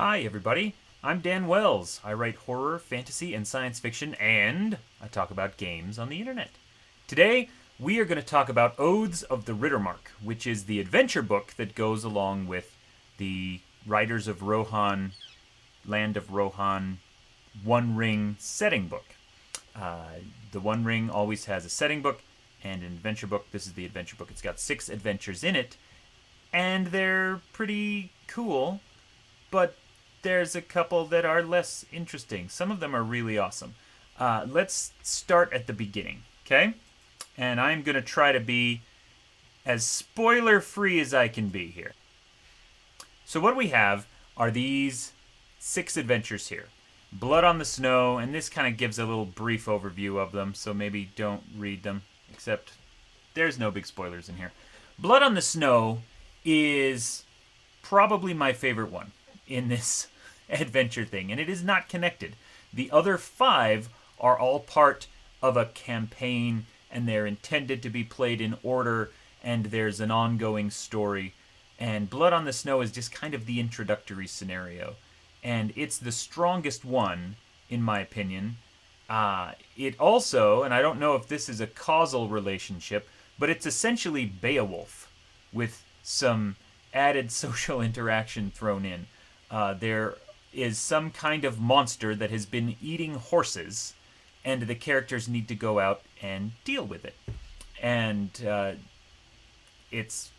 Hi, everybody. I'm Dan Wells. I write horror, fantasy, and science fiction, and I talk about games on the internet. Today, we are going to talk about Odes of the Riddermark, which is the adventure book that goes along with the Riders of Rohan, Land of Rohan, One Ring setting book. The One Ring always has a setting book and an adventure book. This is the adventure book. It's got 6 adventures in it, and they're pretty cool, but there's a couple that are less interesting. Some of them are really awesome. Let's start at the beginning, okay? And I'm going to try to be as spoiler free as I can be here. So, what we have are these 6 adventures here. Blood on the Snow, and this kind of gives a little brief overview of them, so maybe don't read them, except there's no big spoilers in here. Blood on the Snow is probably my favorite one in this adventure thing, and it is not connected. The other 5 are all part of a campaign, and they're intended to be played in order, and there's an ongoing story. And Blood on the Snow is just kind of the introductory scenario, and it's the strongest one, in my opinion. It also, and I don't know if this is a causal relationship, but it's essentially Beowulf with some added social interaction thrown in. There is some kind of monster that has been eating horses, and the characters need to go out and deal with it. And it's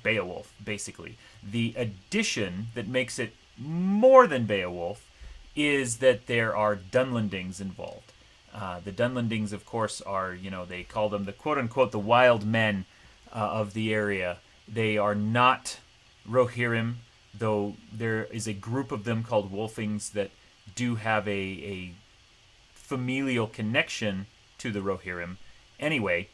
Beowulf, basically. The addition that makes it more than Beowulf is that there are Dunlendings involved. The Dunlendings, of course, are, they call them the quote-unquote the wild men of the area. They are not Rohirrim, though there is a group of them called Wolfings that do have a familial connection to the Rohirrim. Anyway,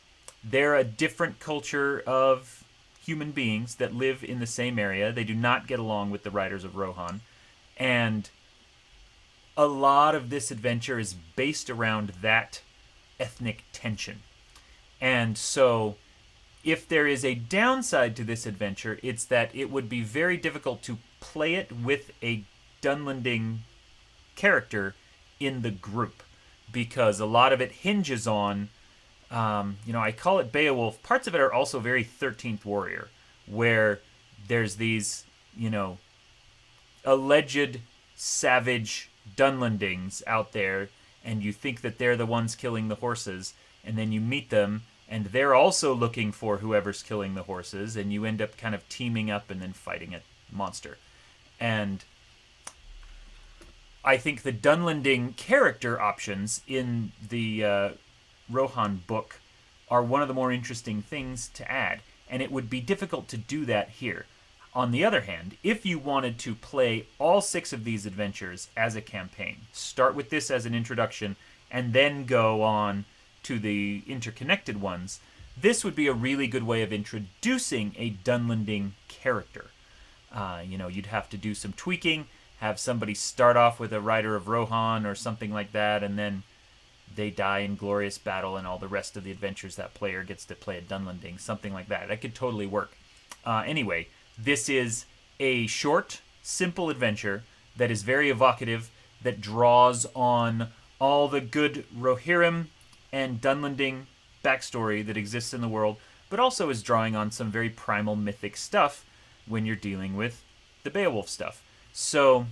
they're a different culture of human beings that live in the same area. They do not get along with the Riders of Rohan. And a lot of this adventure is based around that ethnic tension. And so, if there is a downside to this adventure, it's that it would be very difficult to play it with a Dunlending character in the group, because a lot of it hinges on, I call it Beowulf. Parts of it are also very 13th Warrior, where there's these, alleged savage Dunlendings out there, and you think that they're the ones killing the horses, and then you meet them, and they're also looking for whoever's killing the horses, and you end up kind of teaming up and then fighting a monster. And I think the Dunlending character options in the Rohan book are one of the more interesting things to add, and it would be difficult to do that here. On the other hand, if you wanted to play all 6 of these adventures as a campaign, start with this as an introduction, and then go on to the interconnected ones, this would be a really good way of introducing a Dunlending character. You'd have to do some tweaking, have somebody start off with a Rider of Rohan or something like that, and then they die in glorious battle, and all the rest of the adventures that player gets to play a Dunlending, something like that. That could totally work. Anyway, this is a short, simple adventure that is very evocative, that draws on all the good Rohirrim and Dunlending backstory that exists in the world, but also is drawing on some very primal mythic stuff when you're dealing with the Beowulf stuff. So,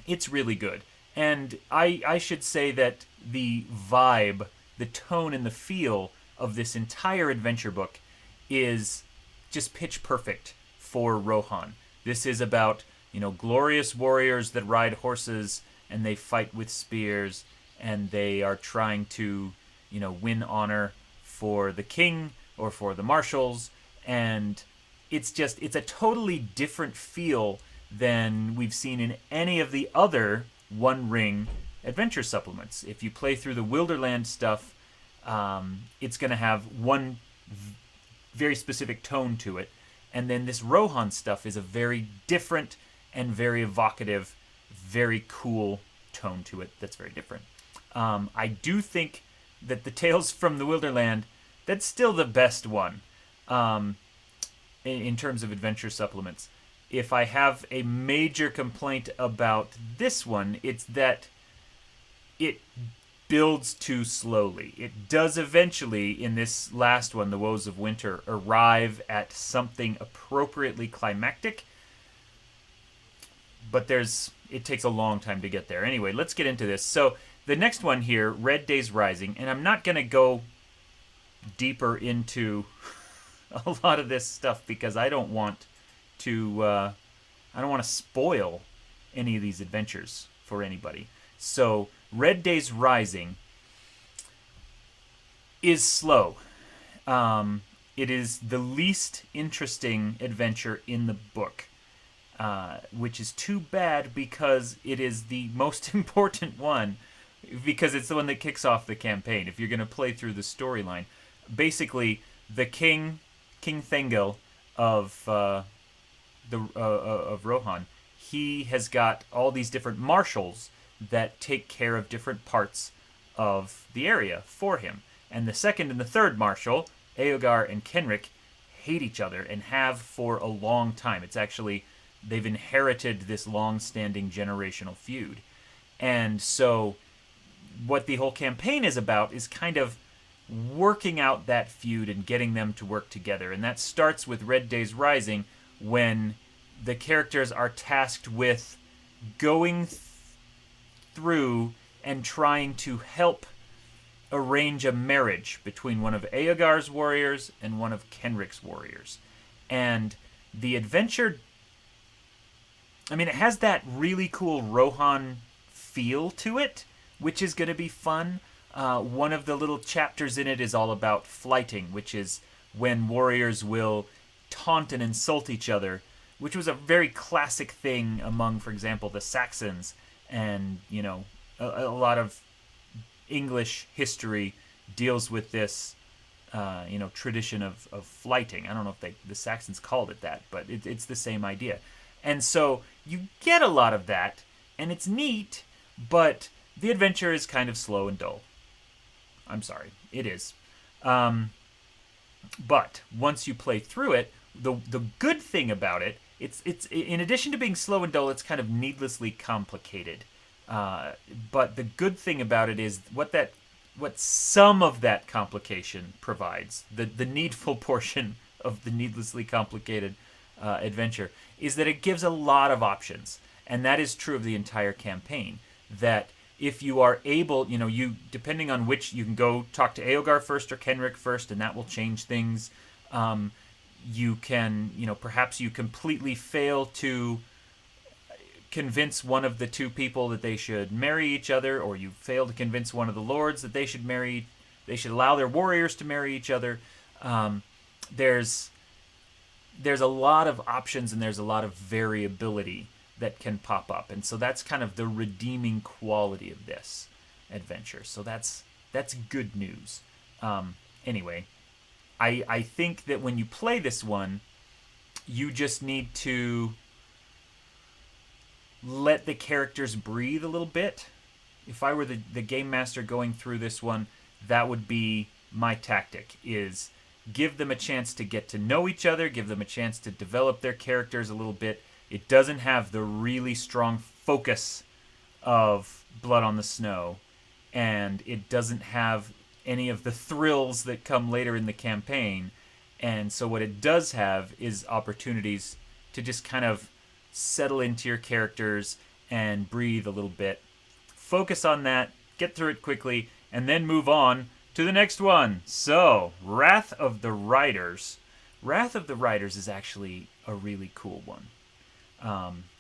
it's really good. And I should say that the vibe, the tone, and the feel of this entire adventure book is just pitch perfect for Rohan. This is about, glorious warriors that ride horses, and they fight with spears, and they are trying to, win honor for the king or for the marshals, and it's a totally different feel than we've seen in any of the other One Ring adventure supplements. If you play through the Wilderland stuff, it's going to have one very specific tone to it, and then this Rohan stuff is a very different and very evocative, very cool tone to it that's very different. I do think that the Tales from the Wilderland, that's still the best one in terms of adventure supplements. if I have a major complaint about this one, it's that it builds too slowly. It does eventually, in this last one, The Woes of Winter, arrive at something appropriately climactic, but it takes a long time to get there. Anyway, let's get into this. So the next one here, Red Days Rising, and I'm not going to go deeper into a lot of this stuff because I don't want to spoil any of these adventures for anybody. So Red Days Rising is slow. It is the least interesting adventure in the book, which is too bad because it is the most important one, because it's the one that kicks off the campaign. If you're going to play through the storyline, basically the King Thengel of of Rohan, he has got all these different marshals that take care of different parts of the area for him. And the second and the third marshal, Eogar and Kenric, hate each other and have for a long time. It's actually, they've inherited this long-standing generational feud. And so what the whole campaign is about is kind of working out that feud and getting them to work together. And that starts with Red Days Rising, when the characters are tasked with going through and trying to help arrange a marriage between one of Eogar's warriors and one of Kenric's warriors. And the adventure, I mean, it has that really cool Rohan feel to it, which is going to be fun. One of the little chapters in it is all about flighting, which is when warriors will taunt and insult each other, which was a very classic thing among, for example, the Saxons, and, you know, a lot of English history deals with this, tradition of flighting. I don't know if the Saxons called it that, but it's the same idea. And so you get a lot of that, and it's neat, but the adventure is kind of slow and dull. I'm sorry, it is. But once you play through it, the good thing about it, it's in addition to being slow and dull, it's kind of needlessly complicated. But the good thing about it is what some of that complication provides, the needful portion of the needlessly complicated adventure, is that it gives a lot of options. And that is true of the entire campaign. That if you are able, depending on which, you can go talk to Eogar first or Kenric first, and that will change things. You can, perhaps you completely fail to convince one of the two people that they should marry each other, or you fail to convince one of the lords that they should allow their warriors to marry each other. There's a lot of options, and there's a lot of variability that can pop up. And so that's kind of the redeeming quality of this adventure. So that's good news. Anyway, I think that when you play this one, you just need to let the characters breathe a little bit. If I were the game master going through this one, that would be my tactic, is give them a chance to get to know each other, give them a chance to develop their characters a little bit. It doesn't have the really strong focus of Blood on the Snow, and it doesn't have any of the thrills that come later in the campaign. And so what it does have is opportunities to just kind of settle into your characters and breathe a little bit. Focus on that, get through it quickly, and then move on to the next one. So, Wrath of the Riders. Wrath of the Riders is actually a really cool one.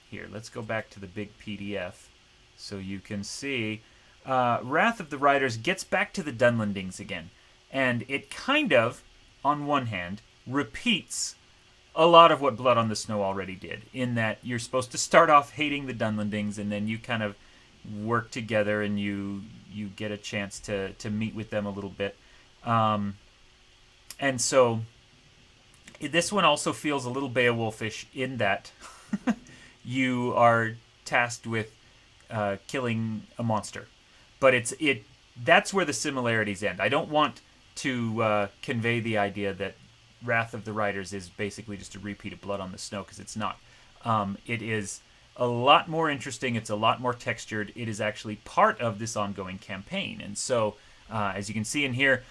Here, let's go back to the big PDF so you can see. Wrath of the Riders gets back to the Dunlendings again. And it kind of, on one hand, repeats a lot of what Blood on the Snow already did, in that you're supposed to start off hating the Dunlendings, and then you kind of work together and you get a chance to meet with them a little bit. And so this one also feels a little Beowulfish in that you are tasked with killing a monster. But that's where the similarities end. I don't want to convey the idea that Wrath of the Riders is basically just a repeat of Blood on the Snow, because it's not. It is a lot more interesting. It's a lot more textured. It is actually part of this ongoing campaign. And so, as you can see in here,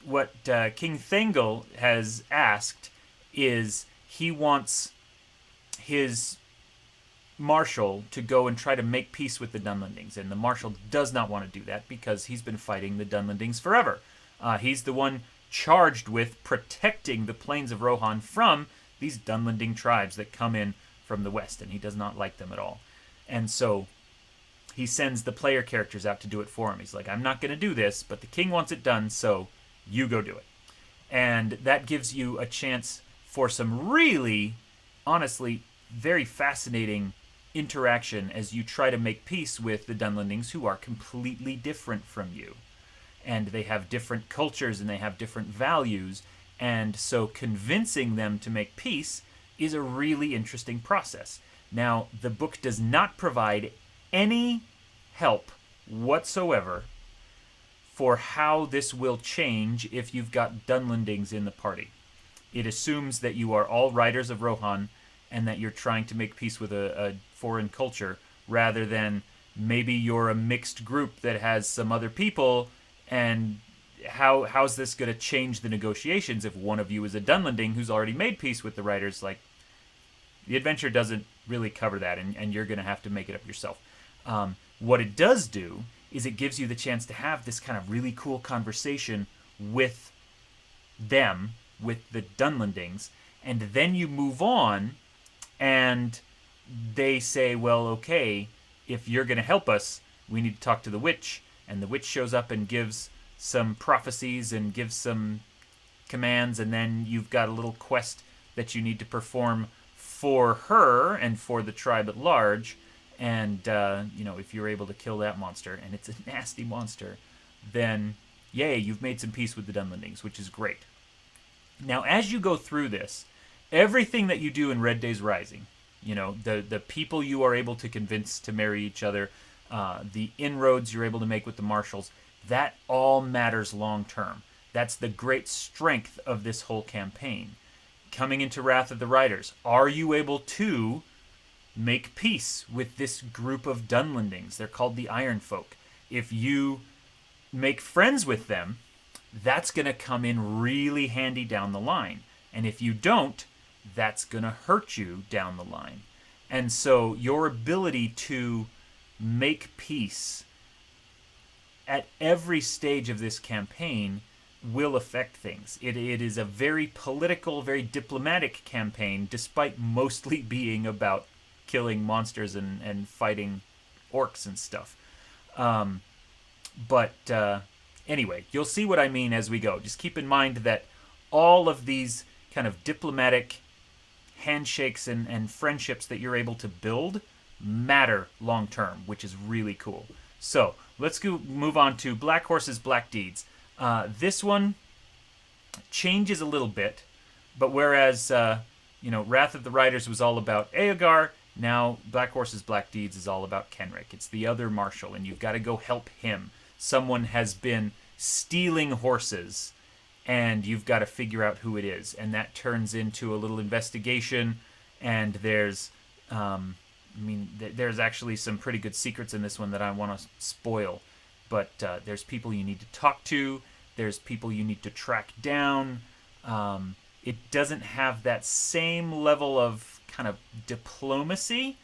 what King Thengel has asked is he wants his marshal to go and try to make peace with the Dunlendings, and the marshal does not want to do that because he's been fighting the Dunlendings forever. He's the one charged with protecting the plains of Rohan from these Dunlending tribes that come in from the west, and he does not like them at all. And so he sends the player characters out to do it for him. He's like, I'm not going to do this, but the king wants it done, so you go do it. And that gives you a chance for some really, honestly, very fascinating interaction as you try to make peace with the Dunlendings, who are completely different from you. And they have different cultures and they have different values. And so convincing them to make peace is a really interesting process. Now, the book does not provide any help whatsoever for how this will change if you've got Dunlendings in the party. It assumes that you are all riders of Rohan and that you're trying to make peace with a foreign culture, rather than maybe you're a mixed group that has some other people, and how's this going to change the negotiations if one of you is a Dunlending who's already made peace with the riders? Like, the adventure doesn't really cover that, and you're going to have to make it up yourself. What it does do is it gives you the chance to have this kind of really cool conversation with them, with the Dunlendings, and then you move on, and they say, well, okay, if you're going to help us, we need to talk to the witch. And the witch shows up and gives some prophecies and gives some commands, and then you've got a little quest that you need to perform for her and for the tribe at large. And, if you're able to kill that monster, and it's a nasty monster, then, yay, you've made some peace with the Dunlendings, which is great. Now, as you go through this, everything that you do in Red Days Rising, the people you are able to convince to marry each other, the inroads you're able to make with the marshals, that all matters long term. That's the great strength of this whole campaign. Coming into Wrath of the Riders, are you able to make peace with this group of Dunlendings? They're called the Iron Folk. If you make friends with them, that's going to come in really handy down the line. And if you don't, that's going to hurt you down the line. And so your ability to make peace at every stage of this campaign will affect things. It is a very political, very diplomatic campaign, despite mostly being about killing monsters and fighting orcs and stuff. Anyway, you'll see what I mean as we go. Just keep in mind that all of these kind of diplomatic handshakes and friendships that you're able to build matter long term, which is really cool. So let's move on to Black Horses, Black Deeds. This one changes a little bit, but whereas Wrath of the Riders was all about Eogar, now Black Horses, Black Deeds is all about Kenric. It's the other marshal, and you've got to go help him. Someone has been stealing horses, and you've got to figure out who it is. And that turns into a little investigation, and there's actually some pretty good secrets in this one that I want to spoil. But there's people you need to talk to. There's people you need to track down. It doesn't have that same level of kind of diplomacy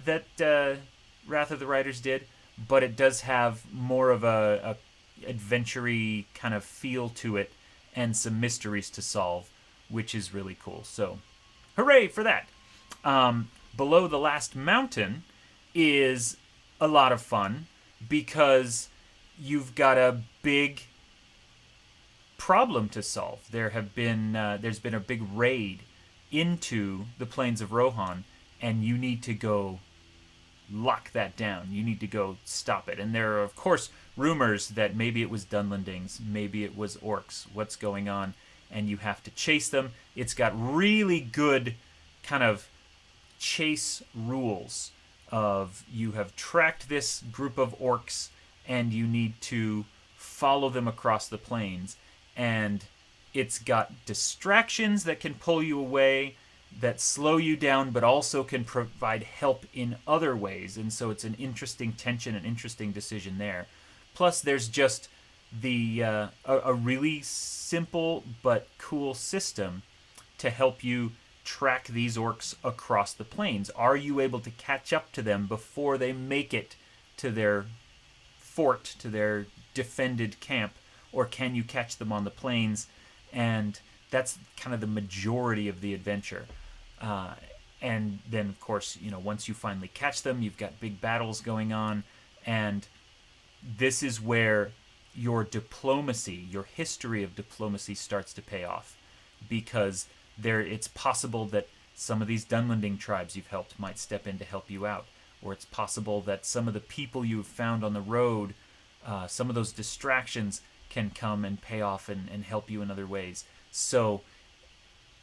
that Wrath of the Riders did, but it does have more of a adventure-y kind of feel to it and some mysteries to solve, which is really cool. So, hooray for that. Below the Last Mountain is a lot of fun because you've got a big problem to solve. There's been a big raid into the plains of Rohan, and you need to go lock that down. You need to go stop it. And there are, of course, rumors that maybe it was Dunlendings, maybe it was orcs. What's going on? And you have to chase them. It's got really good kind of chase rules of you have tracked this group of orcs and you need to follow them across the plains. And it's got distractions that can pull you away, that slow you down, but also can provide help in other ways. And so it's an interesting tension, an interesting decision there. Plus, there's just a really simple but cool system to help you track these orcs across the plains. Are you able to catch up to them before they make it to their fort, to their defended camp, or can you catch them on the plains? And that's kind of the majority of the adventure. And then, of course, once you finally catch them, you've got big battles going on, and this is where your diplomacy, your history of diplomacy, starts to pay off, because it's possible that some of these Dunlending tribes you've helped might step in to help you out, or it's possible that some of the people you've found on the road, some of those distractions can come and pay off and help you in other ways. So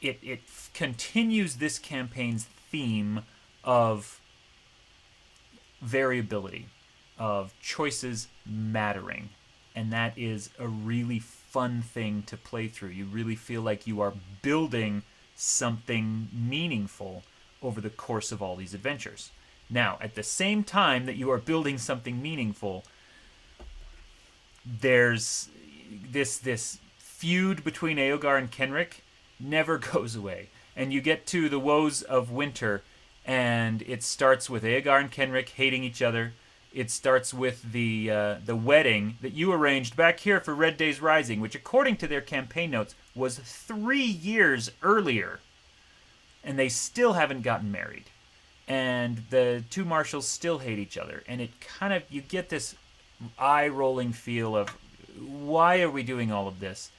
it continues this campaign's theme of variability, of choices mattering. And that is a really fun thing to play through. You really feel like you are building something meaningful over the course of all these adventures. Now, at the same time that you are building something meaningful, there's this feud between Eogar and Kenric never goes away. And you get to the Woes of Winter, and it starts with Eogar and Kenric hating each other. It starts with the wedding that you arranged back here for Red Days Rising, which, according to their campaign notes, was 3 years earlier. And they still haven't gotten married. And the two marshals still hate each other. And it kind of, you get this eye-rolling feel of, why are we doing all of this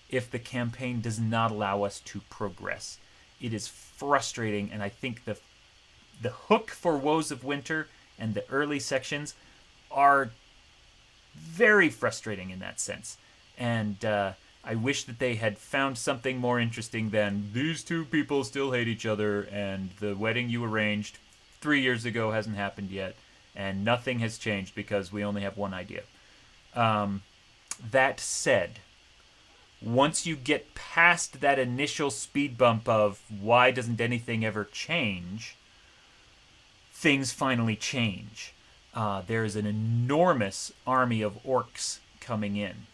if the campaign does not allow us to progress? It is frustrating, and I think the hook for Woes of Winter and the early sections are very frustrating in that sense. And I wish that they had found something more interesting than, these two people still hate each other, and the wedding you arranged 3 years ago hasn't happened yet, and nothing has changed because we only have one idea. That said, once you get past that initial speed bump of why doesn't anything ever change, things finally change. There is an enormous army of orcs coming in.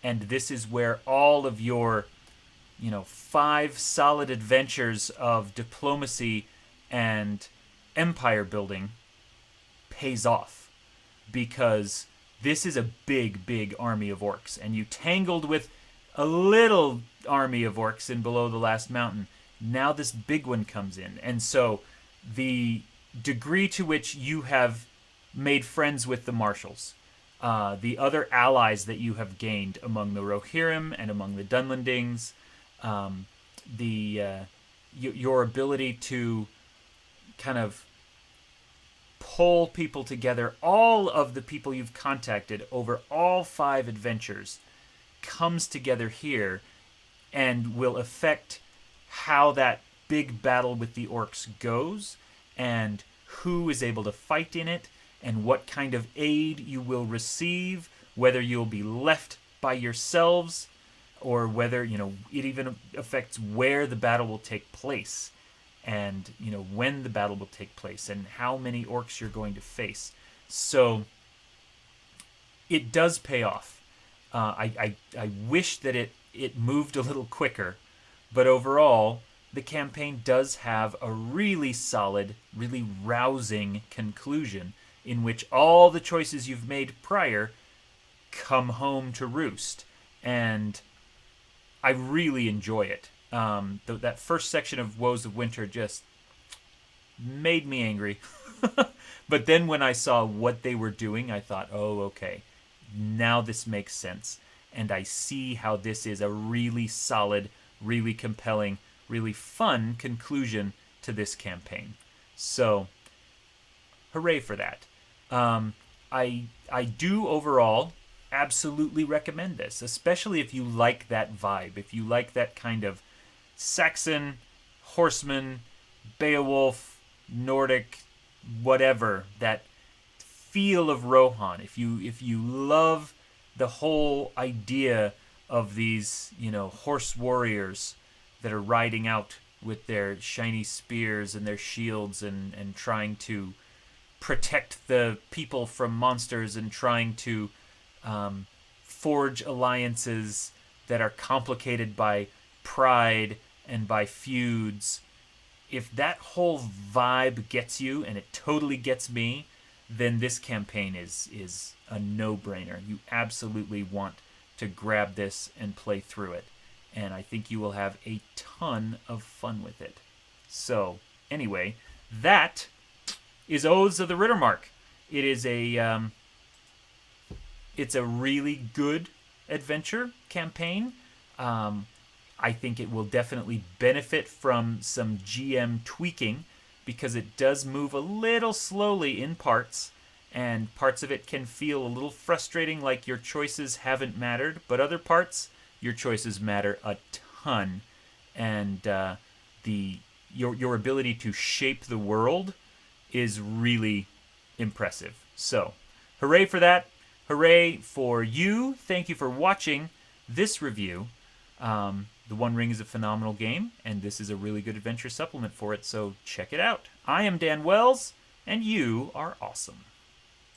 And this is where all of your, 5 solid adventures of diplomacy and empire building pays off. Because this is a big, big army of orcs. And you tangled with a little army of orcs in Below the Last Mountain. Now this big one comes in. And so the degree to which you have made friends with the marshals, the other allies that you have gained among the Rohirrim and among the Dunlendings, your ability to kind of pull people together, all of the people you've contacted over all 5 adventures comes together here and will affect how that big battle with the orcs goes, and who is able to fight in it, and what kind of aid you will receive, whether you'll be left by yourselves, or whether, it even affects where the battle will take place, and, when the battle will take place, and how many orcs you're going to face. So, it does pay off. I wish that it moved a little quicker, but overall, the campaign does have a really solid, really rousing conclusion in which all the choices you've made prior come home to roost. And I really enjoy it. That first section of Woes of Winter just made me angry. But then when I saw what they were doing, I thought, oh, okay, now this makes sense. And I see how this is a really solid, really compelling, really fun conclusion to this campaign. So, hooray for that. I do overall absolutely recommend this, especially if you like that vibe, if you like that kind of Saxon, horseman, Beowulf, Nordic, whatever, that feel of Rohan. If you love the whole idea of these, horse warriors that are riding out with their shiny spears and their shields and trying to protect the people from monsters and trying to forge alliances that are complicated by pride and by feuds. If that whole vibe gets you, and it totally gets me, then this campaign is a no-brainer. You absolutely want to grab this and play through it. And I think you will have a ton of fun with it. So, anyway, that is Oaths of the Riddermark. It is it's a really good adventure campaign. I think it will definitely benefit from some GM tweaking because it does move a little slowly in parts, and parts of it can feel a little frustrating, like your choices haven't mattered, but other parts, your choices matter a ton, and your ability to shape the world is really impressive. So, hooray for that! Hooray for you! Thank you for watching this review. The One Ring is a phenomenal game, and this is a really good adventure supplement for it, so check it out. I am Dan Wells, and you are awesome.